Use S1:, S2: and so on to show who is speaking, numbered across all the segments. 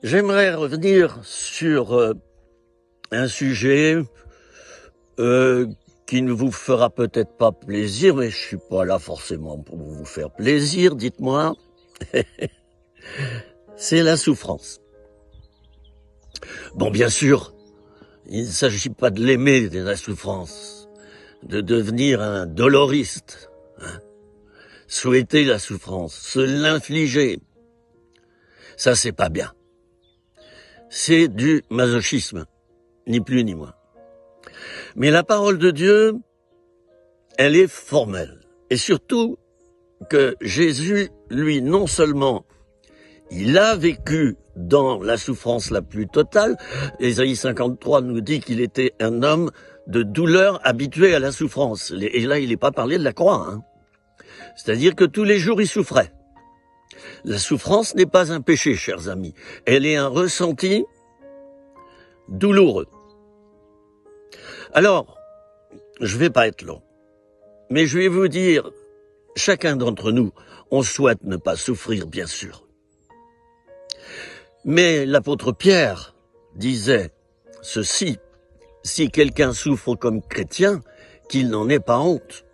S1: J'aimerais revenir sur un sujet qui ne vous fera peut-être pas plaisir, mais je suis pas là forcément pour vous faire plaisir, dites-moi. C'est la souffrance. Bon, bien sûr, il ne s'agit pas de l'aimer, de la souffrance, de devenir un doloriste, hein. Souhaiter la souffrance, se l'infliger, ça c'est pas bien. C'est du masochisme, ni plus ni moins. Mais la parole de Dieu, elle est formelle. Et surtout que Jésus, lui, non seulement il a vécu dans la souffrance la plus totale, Ésaïe 53 nous dit qu'il était un homme de douleur habitué à la souffrance. Et là, il n'est pas parlé de la croix, hein. C'est-à-dire que tous les jours, il souffrait. La souffrance n'est pas un péché, chers amis. Elle est un ressenti douloureux. Alors, je vais pas être long, mais je vais vous dire, chacun d'entre nous, on souhaite ne pas souffrir, bien sûr. Mais l'apôtre Pierre disait ceci, si quelqu'un souffre comme chrétien, qu'il n'en ait pas honte.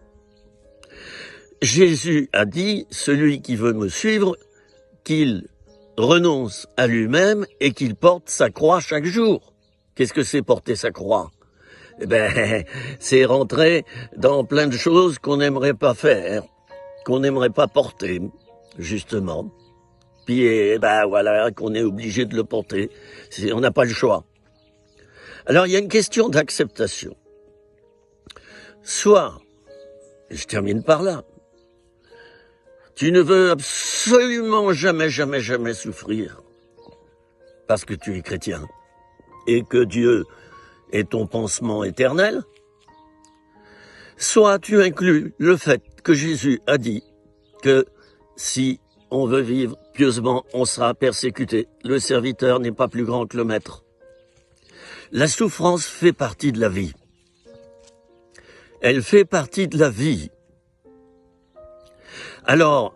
S1: Jésus a dit, celui qui veut me suivre, qu'il renonce à lui-même et qu'il porte sa croix chaque jour. Qu'est-ce que c'est porter sa croix? Eh ben, c'est rentrer dans plein de choses qu'on n'aimerait pas faire, qu'on n'aimerait pas porter, justement. Puis, eh ben voilà, qu'on est obligé de le porter. On n'a pas le choix. Alors, il y a une question d'acceptation. Soit, je termine par là, tu ne veux absolument jamais souffrir parce que tu es chrétien et que Dieu est ton pansement éternel, soit tu inclus le fait que Jésus a dit que si on veut vivre pieusement, on sera persécuté. Le serviteur n'est pas plus grand que le maître. La souffrance fait partie de la vie. Elle fait partie de la vie. Alors,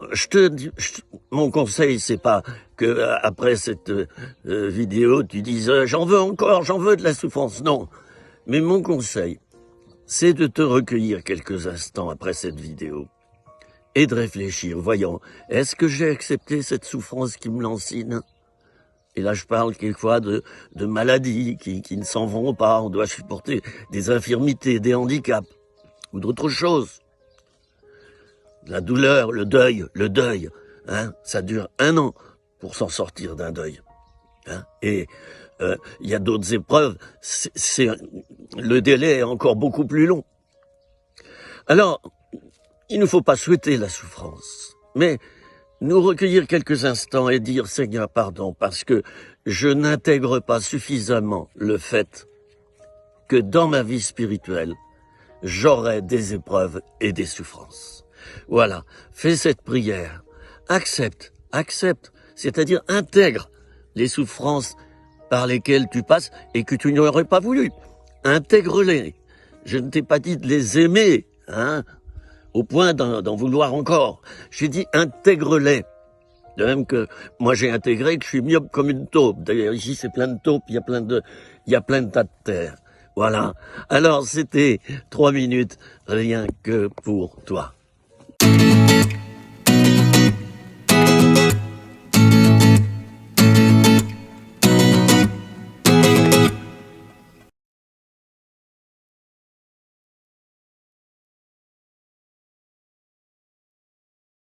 S1: mon conseil, c'est pas que après cette vidéo, tu dises j'en veux encore, j'en veux de la souffrance. Non, mais mon conseil, c'est de te recueillir quelques instants après cette vidéo et de réfléchir. Voyons, est-ce que j'ai accepté cette souffrance qui me lancine? Et là, je parle quelquefois de maladies qui ne s'en vont pas. On doit supporter des infirmités, des handicaps ou d'autres choses. La douleur, le deuil, hein, ça dure 1 an pour s'en sortir d'un deuil. Hein, et il y a d'autres épreuves, le délai est encore beaucoup plus long. Alors, il ne faut pas souhaiter la souffrance, mais nous recueillir quelques instants et dire Seigneur, pardon, parce que je n'intègre pas suffisamment le fait que dans ma vie spirituelle, j'aurai des épreuves et des souffrances. Voilà, fais cette prière, accepte, c'est-à-dire intègre les souffrances par lesquelles tu passes et que tu n'aurais pas voulu. Intègre-les. Je ne t'ai pas dit de les aimer, hein, au point d'en vouloir encore. J'ai dit intègre-les. De même que moi j'ai intégré que je suis myope comme une taupe. D'ailleurs ici c'est plein de taupes, il y a plein de tas de terre. Voilà. Alors c'était 3 minutes rien que pour toi.